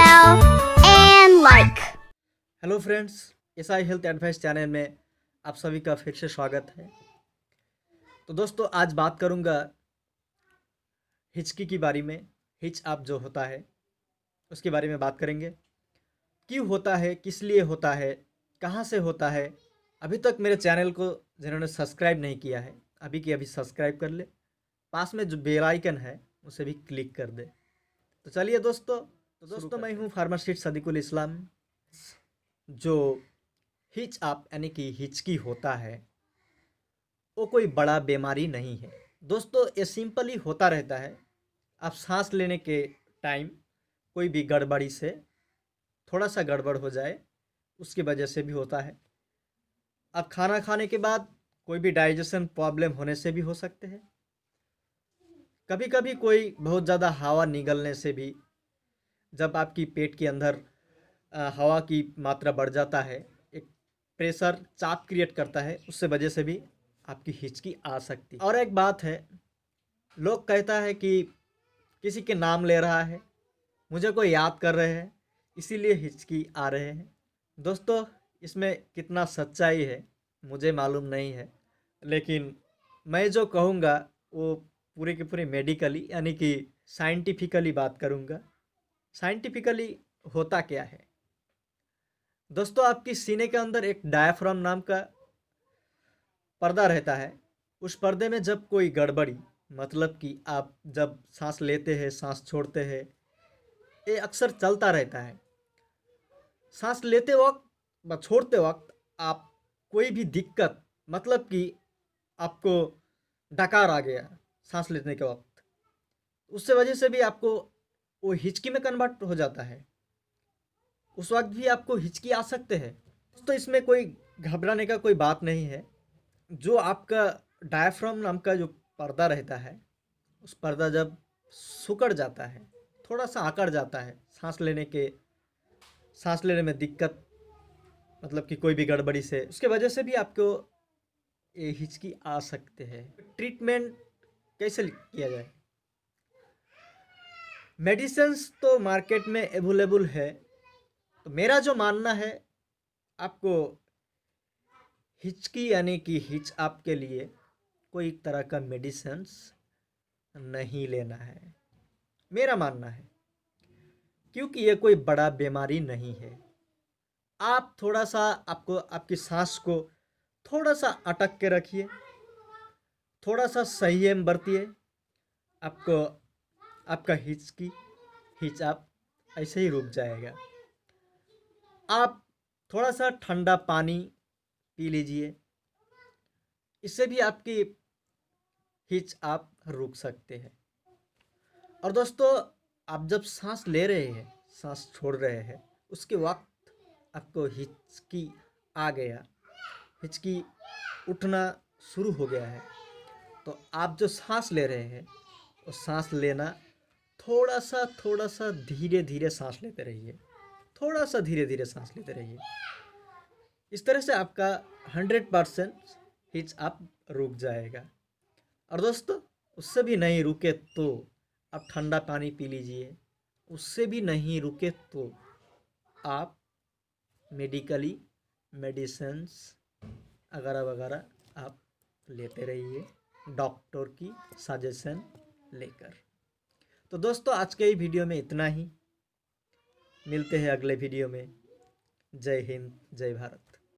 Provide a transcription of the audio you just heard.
share and like। Hello friends, SI health advice channel में आप सभी का फिर से स्वागत है। तो दोस्तों, आज बात करूंगा हिचकी के बारे में। हिच आप जो होता है उसके बारे में बात करेंगे। क्यों होता है, किस लिए होता है, कहाँ से होता है। अभी तक मेरे चैनल को जिन्होंने सब्सक्राइब नहीं किया है, अभी की अभी सब्सक्राइब कर ले। पास में जो बेल आइकन है उसे भी क्लिक कर दे। तो चलिए दोस्तों, मैं हूँ फार्मासिस्ट सदीकुल इस्लाम। जो हिच आप यानी कि हिचकी होता है वो कोई बड़ा बीमारी नहीं है दोस्तों। ये सिंपली होता रहता है। आप सांस लेने के टाइम कोई भी गड़बड़ी से थोड़ा सा गड़बड़ हो जाए, उसकी वजह से भी होता है। आप खाना खाने के बाद कोई भी डाइजेशन प्रॉब्लम होने से भी हो सकते हैं। कभी कभी कोई बहुत ज़्यादा हवा निगलने से भी, जब आपकी पेट के अंदर हवा की मात्रा बढ़ जाता है, एक प्रेशर चाप क्रिएट करता है, उससे वजह से भी आपकी हिचकी आ सकती है। और एक बात है, लोग कहता है कि किसी के नाम ले रहा है, मुझे कोई याद कर रहे हैं, इसीलिए हिचकी आ रहे हैं। दोस्तों, इसमें कितना सच्चाई है मुझे मालूम नहीं है, लेकिन मैं जो कहूँगा वो पूरी की पूरी मेडिकली यानी कि साइंटिफिकली बात करूँगा। साइंटिफिकली होता क्या है दोस्तों, आपकी सीने के अंदर एक डायफ्राम नाम का पर्दा रहता है। उस पर्दे में जब कोई गड़बड़ी, मतलब कि आप जब सांस लेते हैं, सांस छोड़ते हैं, ये अक्सर चलता रहता है। सांस लेते वक्त व छोड़ते वक्त आप कोई भी दिक्कत, मतलब कि आपको डकार आ गया सांस लेने के वक्त, उससे वजह से भी आपको वो हिचकी में कन्वर्ट हो जाता है। उस वक्त भी आपको हिचकी आ सकते हैं। तो इसमें कोई घबराने का कोई बात नहीं है। जो आपका डायफ्राम नाम का जो पर्दा रहता है, उस पर्दा जब सिकुड़ जाता है, थोड़ा सा आकड़ जाता है, सांस लेने में दिक्कत, मतलब कि कोई भी गड़बड़ी से, उसके वजह से भी आपको ये हिचकी आ सकते हैं। ट्रीटमेंट कैसे किया जाए? मेडिसिन्स तो मार्केट में अवेलेबल है। तो मेरा जो मानना है, आपको हिचकी यानी कि हिच आप के लिए कोई तरह का मेडिसिन्स नहीं लेना है, मेरा मानना है। क्योंकि ये कोई बड़ा बीमारी नहीं है। आप थोड़ा सा आपको आपकी सांस को थोड़ा सा अटक के रखिए, थोड़ा सा संयम बरतिए, आपको आपका हिच आप ऐसे ही रुक जाएगा। आप थोड़ा सा ठंडा पानी पी लीजिए, इससे भी आपकी हिच आप रुक सकते हैं। और दोस्तों, आप जब सांस ले रहे हैं, सांस छोड़ रहे हैं, उसके वक्त आपको हिचकी आ गया, हिचकी उठना शुरू हो गया है, तो आप जो सांस ले रहे हैं वो सांस लेना थोड़ा सा धीरे धीरे सांस लेते रहिए, थोड़ा सा धीरे धीरे सांस लेते रहिए। इस तरह से आपका 100% हिच आप रुक जाएगा। और दोस्तों, उससे भी नहीं रुके तो आप ठंडा पानी पी लीजिए। उससे भी नहीं रुके तो आप मेडिकली मेडिसिन्स वगैरह वगैरह आप लेते रहिए, डॉक्टर की सजेशन लेकर। तो दोस्तों, आज के ही वीडियो में इतना ही। मिलते हैं अगले वीडियो में। जय हिंद, जय भारत।